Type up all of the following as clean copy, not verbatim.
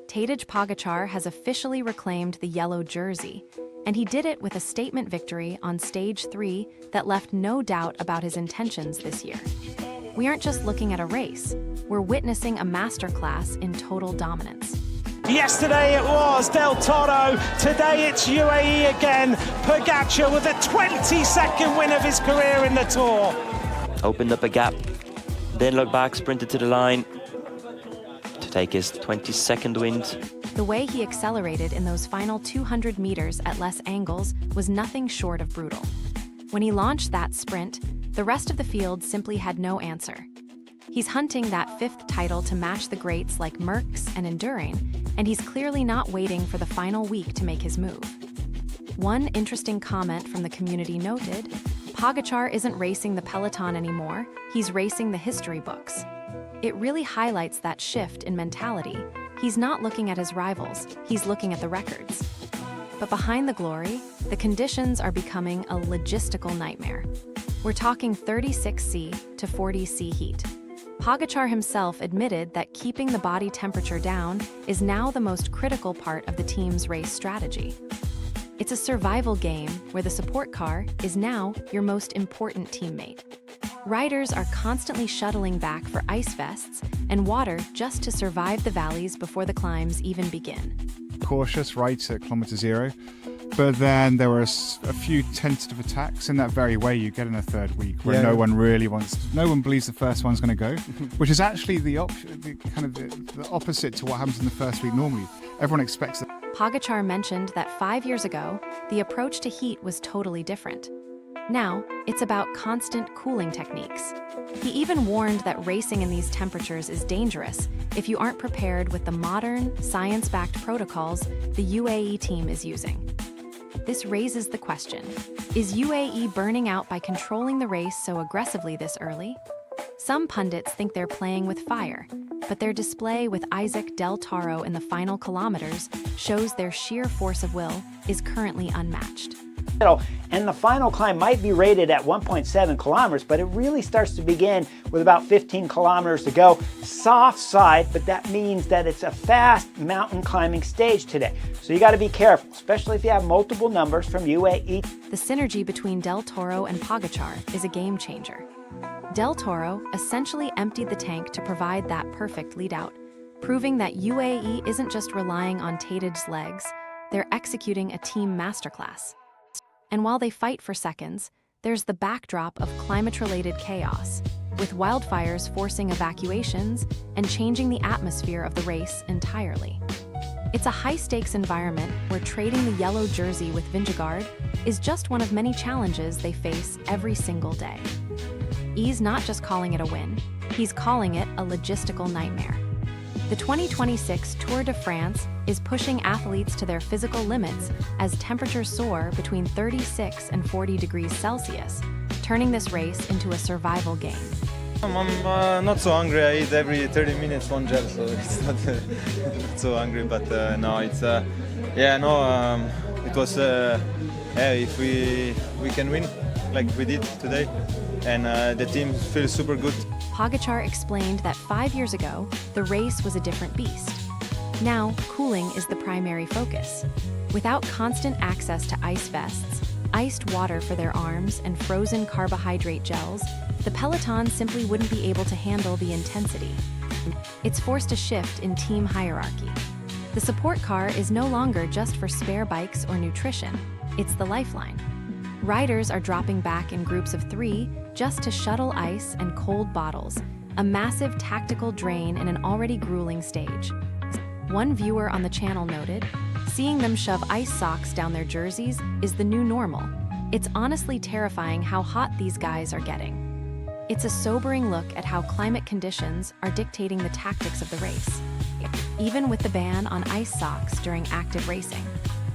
Tadej Pogačar has officially reclaimed the yellow jersey, and he did it with a statement victory on Stage 3 that left no doubt about his intentions this year. We aren't just looking at a race, we're witnessing a masterclass in total dominance. Yesterday it was Del Toro, today it's UAE again. Pogačar with a 22nd win of his career in the Tour. Opened up a gap, then looked back, sprinted to the line to take his 22nd win. The way he accelerated in those final 200 meters at less angles was nothing short of brutal. When he launched that sprint, the rest of the field simply had no answer. He's hunting that fifth title to match the greats like Merckx and Enduring, and he's clearly not waiting for the final week to make his move. One interesting comment from the community noted, Pogačar isn't racing the peloton anymore, he's racing the history books. It really highlights that shift in mentality. He's not looking at his rivals, he's looking at the records. But behind the glory, the conditions are becoming a logistical nightmare. We're talking 36°C to 40°C heat. Pogačar himself admitted that keeping the body temperature down is now the most critical part of the team's race strategy. It's a survival game where the support car is now your most important teammate. Riders are constantly shuttling back for ice vests and water just to survive the valleys before the climbs even begin. Cautious right at kilometer 0, but then there were a few tentative attacks in that very way you get in a third week where no one believes the first one's going to go, which is actually the opposite to what happens in the first week normally. Everyone expects that. Pogačar mentioned that 5 years ago, the approach to heat was totally different. Now, it's about constant cooling techniques. He even warned that racing in these temperatures is dangerous if you aren't prepared with the modern, science-backed protocols the UAE team is using. This raises the question, is UAE burning out by controlling the race so aggressively this early? Some pundits think they're playing with fire, but their display with Isaac Del Toro in the final kilometers shows their sheer force of will is currently unmatched. And the final climb might be rated at 1.7 kilometers, but it really starts to begin with about 15 kilometers to go. Soft side, but that means that it's a fast mountain climbing stage today. So you got to be careful, especially if you have multiple numbers from UAE. The synergy between Del Toro and Pogačar is a game changer. Del Toro essentially emptied the tank to provide that perfect lead-out, proving that UAE isn't just relying on Tadej's legs, they're executing a team masterclass. And while they fight for seconds, there's the backdrop of climate-related chaos, with wildfires forcing evacuations and changing the atmosphere of the race entirely. It's a high-stakes environment where trading the yellow jersey with Vingegaard is just one of many challenges they face every single day. He's not just calling it a win, he's calling it a logistical nightmare. The 2026 Tour de France is pushing athletes to their physical limits as temperatures soar between 36 and 40 degrees Celsius, turning this race into a survival game. I'm not so hungry. I eat every 30 minutes one gel, so it's not so hungry. But no, it's it was if we can win like we did today, and the team feels super good. Pogačar explained that 5 years ago, the race was a different beast. Now, cooling is the primary focus. Without constant access to ice vests, iced water for their arms, and frozen carbohydrate gels, the peloton simply wouldn't be able to handle the intensity. It's forced a shift in team hierarchy. The support car is no longer just for spare bikes or nutrition, it's the lifeline. Riders are dropping back in groups of 3 just to shuttle ice and cold bottles, a massive tactical drain in an already grueling stage. One viewer on the channel noted, seeing them shove ice socks down their jerseys is the new normal. It's honestly terrifying how hot these guys are getting. It's a sobering look at how climate conditions are dictating the tactics of the race. Even with the ban on ice socks during active racing,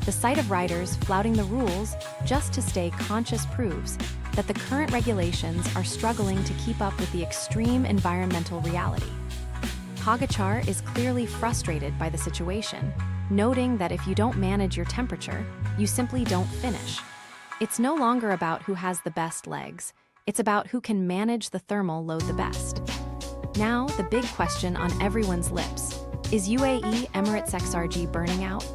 the sight of riders flouting the rules just to stay conscious proves that the current regulations are struggling to keep up with the extreme environmental reality. Pogačar is clearly frustrated by the situation, noting that if you don't manage your temperature, you simply don't finish. It's no longer about who has the best legs, it's about who can manage the thermal load the best. Now, the big question on everyone's lips, Is UAE Emirates XRG burning out?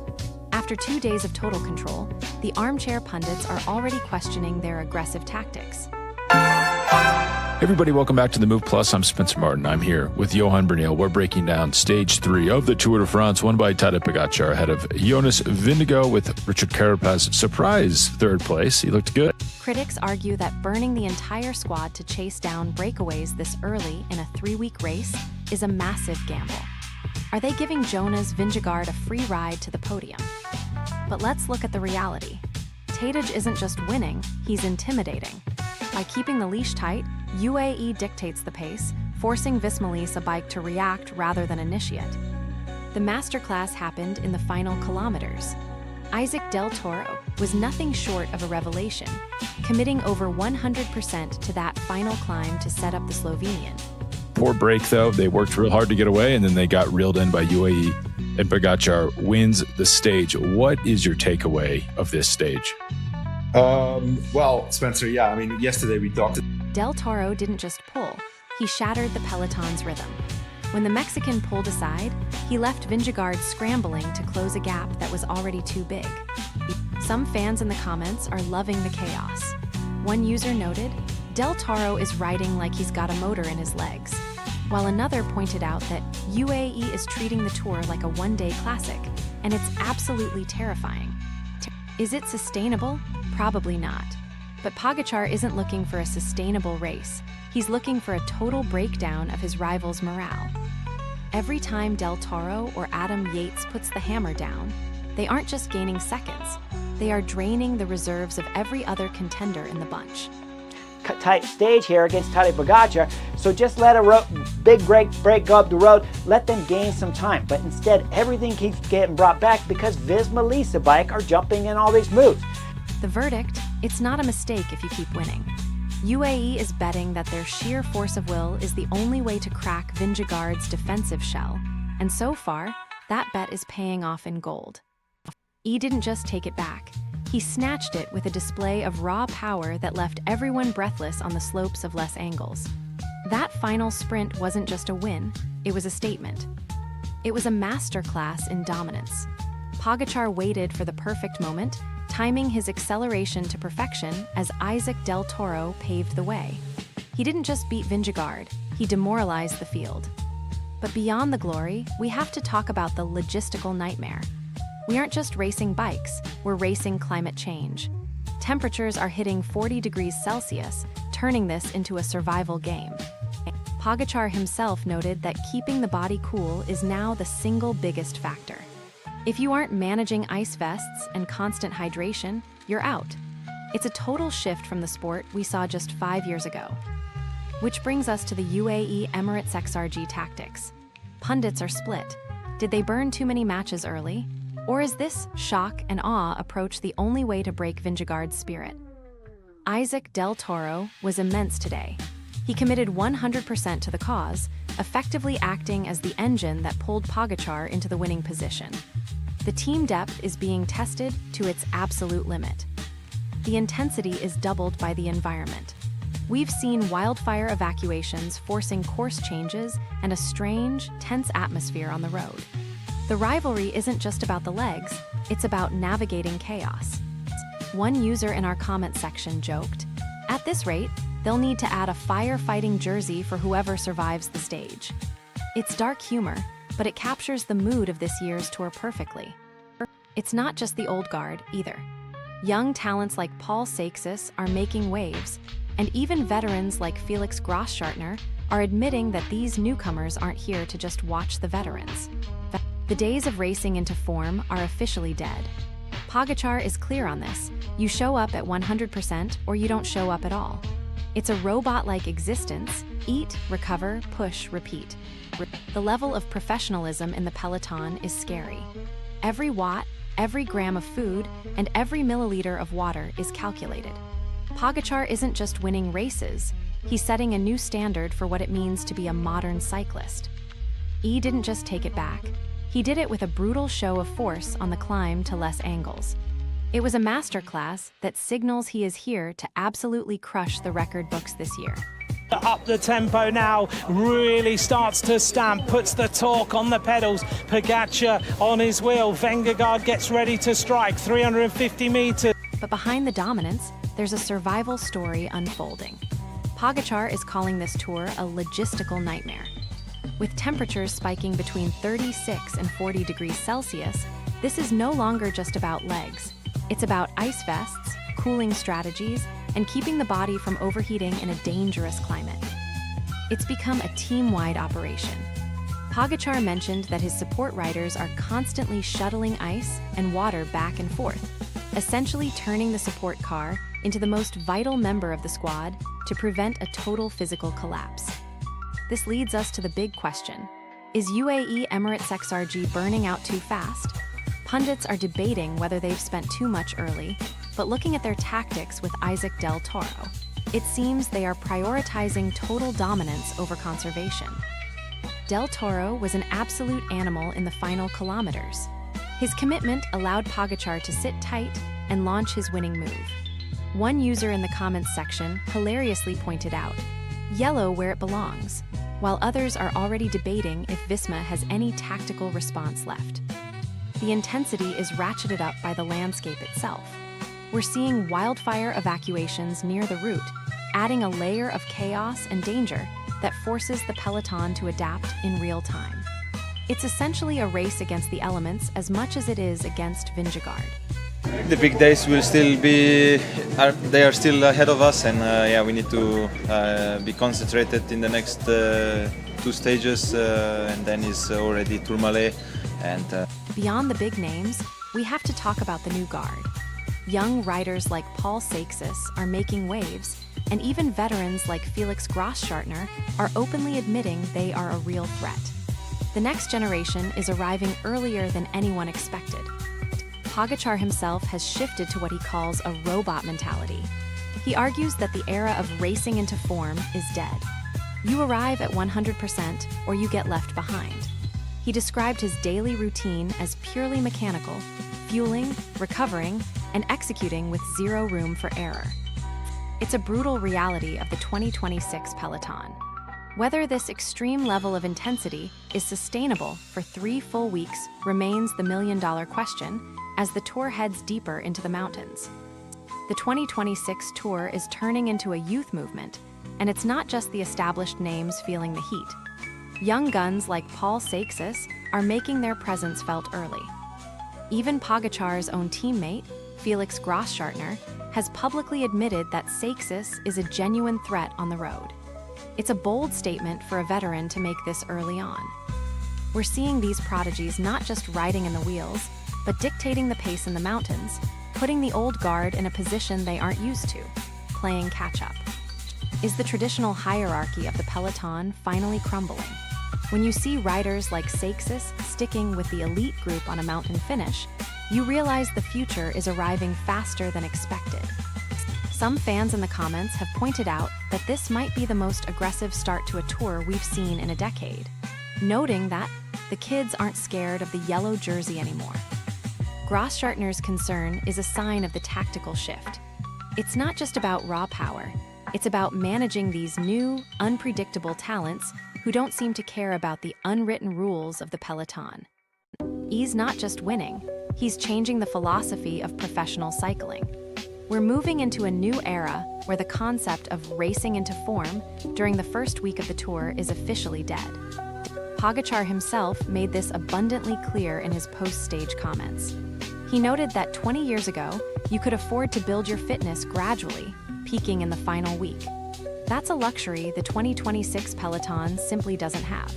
After 2 days of total control, the armchair pundits are already questioning their aggressive tactics. Hey everybody, welcome back to the Move Plus. I'm Spencer Martin. I'm here with Johan Bernal. We're breaking down stage 3 of the Tour de France, won by Tadej Pogačar ahead of Jonas Vingegaard with Richard Carapaz surprise third place. He looked good. Critics argue that burning the entire squad to chase down breakaways this early in a 3-week race is a massive gamble. Are they giving Jonas Vingegaard a free ride to the podium? But let's look at the reality. Tadej isn't just winning, he's intimidating. By keeping the leash tight, UAE dictates the pace, forcing Visma bike to react rather than initiate. The masterclass happened in the final kilometers. Isaac Del Toro was nothing short of a revelation, committing over 100% to that final climb to set up the Slovenian. Poor break though. They worked real hard to get away and then they got reeled in by UAE, and Pogačar wins the stage. What is your takeaway of this stage? Well, Spencer, yeah, I mean, yesterday we talked. Del Toro didn't just pull, he shattered the peloton's rhythm. When the Mexican pulled aside, he left Vingegaard scrambling to close a gap that was already too big. Some fans in the comments are loving the chaos. One user noted, Del Toro is riding like he's got a motor in his legs, while another pointed out that UAE is treating the tour like a one-day classic, and it's absolutely terrifying. Is it sustainable? Probably not. But Pogačar isn't looking for a sustainable race. He's looking for a total breakdown of his rival's morale. Every time Del Toro or Adam Yates puts the hammer down, they aren't just gaining seconds. They are draining the reserves of every other contender in the bunch. Tight stage here against Tadej Pogačar, so just let a big break go up the road, let them gain some time. But instead, everything keeps getting brought back because Visma bike are jumping in all these moves. The verdict, it's not a mistake if you keep winning. UAE is betting that their sheer force of will is the only way to crack Vingegaard's defensive shell, and so far, that bet is paying off in gold. E didn't just take it back. He snatched it with a display of raw power that left everyone breathless on the slopes of Les Angles. That final sprint wasn't just a win, it was a statement. It was a masterclass in dominance. Pogačar waited for the perfect moment, timing his acceleration to perfection as Isaac Del Toro paved the way. He didn't just beat Vingegaard, he demoralized the field. But beyond the glory, we have to talk about the logistical nightmare. We aren't just racing bikes, we're racing climate change. Temperatures are hitting 40 degrees Celsius, turning this into a survival game. Pogačar himself noted that keeping the body cool is now the single biggest factor. If you aren't managing ice vests and constant hydration, you're out. It's a total shift from the sport we saw just 5 years ago. Which brings us to the UAE Emirates XRG tactics. Pundits are split. Did they burn too many matches early? Or is this shock and awe approach the only way to break Vingegaard's spirit? Isaac Del Toro was immense today. He committed 100% to the cause, effectively acting as the engine that pulled Pogačar into the winning position. The team depth is being tested to its absolute limit. The intensity is doubled by the environment. We've seen wildfire evacuations forcing course changes and a strange, tense atmosphere on the road. The rivalry isn't just about the legs, it's about navigating chaos. One user in our comment section joked, "At this rate, they'll need to add a firefighting jersey for whoever survives the stage." It's dark humor, but it captures the mood of this year's tour perfectly. It's not just the old guard, either. Young talents like Paul Seixas are making waves, and even veterans like Felix Grosschartner are admitting that these newcomers aren't here to just watch the veterans. The days of racing into form are officially dead. Pogačar is clear on this. You show up at 100% or you don't show up at all. It's a robot-like existence: eat, recover, push, repeat. The level of professionalism in the peloton is scary. Every watt, every gram of food, and every milliliter of water is calculated. Pogačar isn't just winning races, he's setting a new standard for what it means to be a modern cyclist. E didn't just take it back. He did it with a brutal show of force on the climb to Les Angles. It was a masterclass that signals he is here to absolutely crush the record books this year. Up the tempo now, really starts to stamp, puts the torque on the pedals. Pogačar on his wheel. Vingegaard gets ready to strike, 350 meters. But behind the dominance, there's a survival story unfolding. Pogačar is calling this tour a logistical nightmare. With temperatures spiking between 36 and 40 degrees Celsius, this is no longer just about legs. It's about ice vests, cooling strategies, and keeping the body from overheating in a dangerous climate. It's become a team-wide operation. Pogačar mentioned that his support riders are constantly shuttling ice and water back and forth, essentially turning the support car into the most vital member of the squad to prevent a total physical collapse. This leads us to the big question. Is UAE Emirates XRG burning out too fast? Pundits are debating whether they've spent too much early, but looking at their tactics with Isaac Del Toro, it seems they are prioritizing total dominance over conservation. Del Toro was an absolute animal in the final kilometers. His commitment allowed Pogačar to sit tight and launch his winning move. One user in the comments section hilariously pointed out, "Yellow where it belongs," while others are already debating if Visma has any tactical response left. The intensity is ratcheted up by the landscape itself. We're seeing wildfire evacuations near the route, adding a layer of chaos and danger that forces the peloton to adapt in real time. It's essentially a race against the elements as much as it is against Vingegaard. The big days will still be, they are still ahead of us, and we need to be concentrated in the next 2 stages, and then is already Tourmalet. And beyond the big names, we have to talk about the new guard. Young riders like Paul Seixas are making waves, and even veterans like Felix Grosschartner are openly admitting they are a real threat. The next generation is arriving earlier than anyone expected. Pogačar himself has shifted to what he calls a robot mentality. He argues that the era of racing into form is dead. You arrive at 100% or you get left behind. He described his daily routine as purely mechanical, fueling, recovering, and executing with zero room for error. It's a brutal reality of the 2026 peloton. Whether this extreme level of intensity is sustainable for 3 full weeks remains the million-dollar question as the tour heads deeper into the mountains. The 2026 tour is turning into a youth movement, and it's not just the established names feeling the heat. Young guns like Paul Seixas are making their presence felt early. Even Pogačar's own teammate, Felix Grosschartner, has publicly admitted that Seixas is a genuine threat on the road. It's a bold statement for a veteran to make this early on. We're seeing these prodigies not just riding in the wheels, but dictating the pace in the mountains, putting the old guard in a position they aren't used to, playing catch-up. Is the traditional hierarchy of the peloton finally crumbling? When you see riders like Seixas sticking with the elite group on a mountain finish, you realize the future is arriving faster than expected. Some fans in the comments have pointed out that this might be the most aggressive start to a tour we've seen in a decade, noting that the kids aren't scared of the yellow jersey anymore. Grosschartner's concern is a sign of the tactical shift. It's not just about raw power, it's about managing these new, unpredictable talents who don't seem to care about the unwritten rules of the peloton. He's not just winning, he's changing the philosophy of professional cycling. We're moving into a new era where the concept of racing into form during the first week of the tour is officially dead. Pogačar himself made this abundantly clear in his post-stage comments. He noted that 20 years ago, you could afford to build your fitness gradually, peaking in the final week. That's a luxury the 2026 peloton simply doesn't have.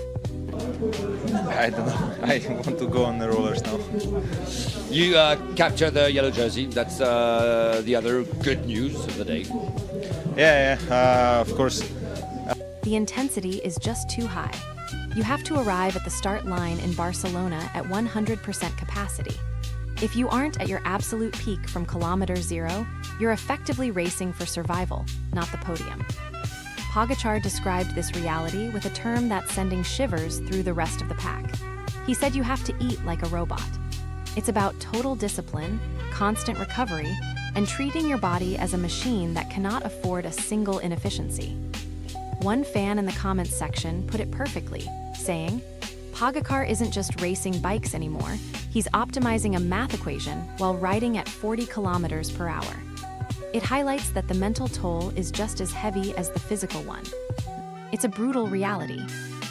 I don't know. I want to go on the rollers now. You capture the yellow jersey. That's the other good news of the day. Of course. The intensity is just too high. You have to arrive at the start line in Barcelona at 100% capacity. If you aren't at your absolute peak from kilometer 0, you're effectively racing for survival, not the podium. Pogačar described this reality with a term that's sending shivers through the rest of the pack. He said you have to eat like a robot. It's about total discipline, constant recovery, and treating your body as a machine that cannot afford a single inefficiency. One fan in the comments section put it perfectly, saying, Pogačar isn't just racing bikes anymore, he's optimizing a math equation while riding at 40 kilometers per hour. It highlights that the mental toll is just as heavy as the physical one. It's a brutal reality.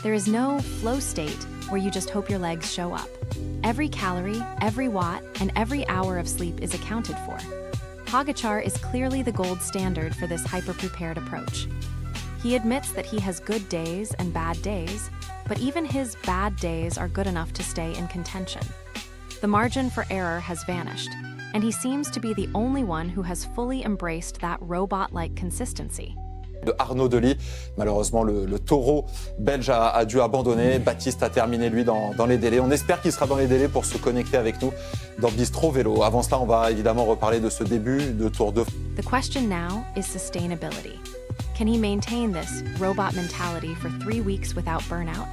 There is no flow state where you just hope your legs show up. Every calorie, every watt, and every hour of sleep is accounted for. Pogačar is clearly the gold standard for this hyper-prepared approach. He admits that he has good days and bad days, but even his bad days are good enough to stay in contention. The margin for error has vanished, and he seems to be the only one who has fully embraced that robot-like consistency. De Arnaud Delis. Malheureusement, le taureau belge a dû abandonner. Baptiste a terminé, lui, dans les délais. On espère qu'il sera dans les délais pour se connecter avec nous dans Bistro Vélo. Avant cela, on va évidemment reparler de ce début de Tour de France. The question now is sustainability. Can he maintain this robot mentality for 3 weeks without burnout?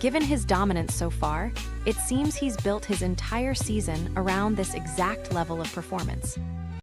Given his dominance so far, it seems he's built his entire season around this exact level of performance.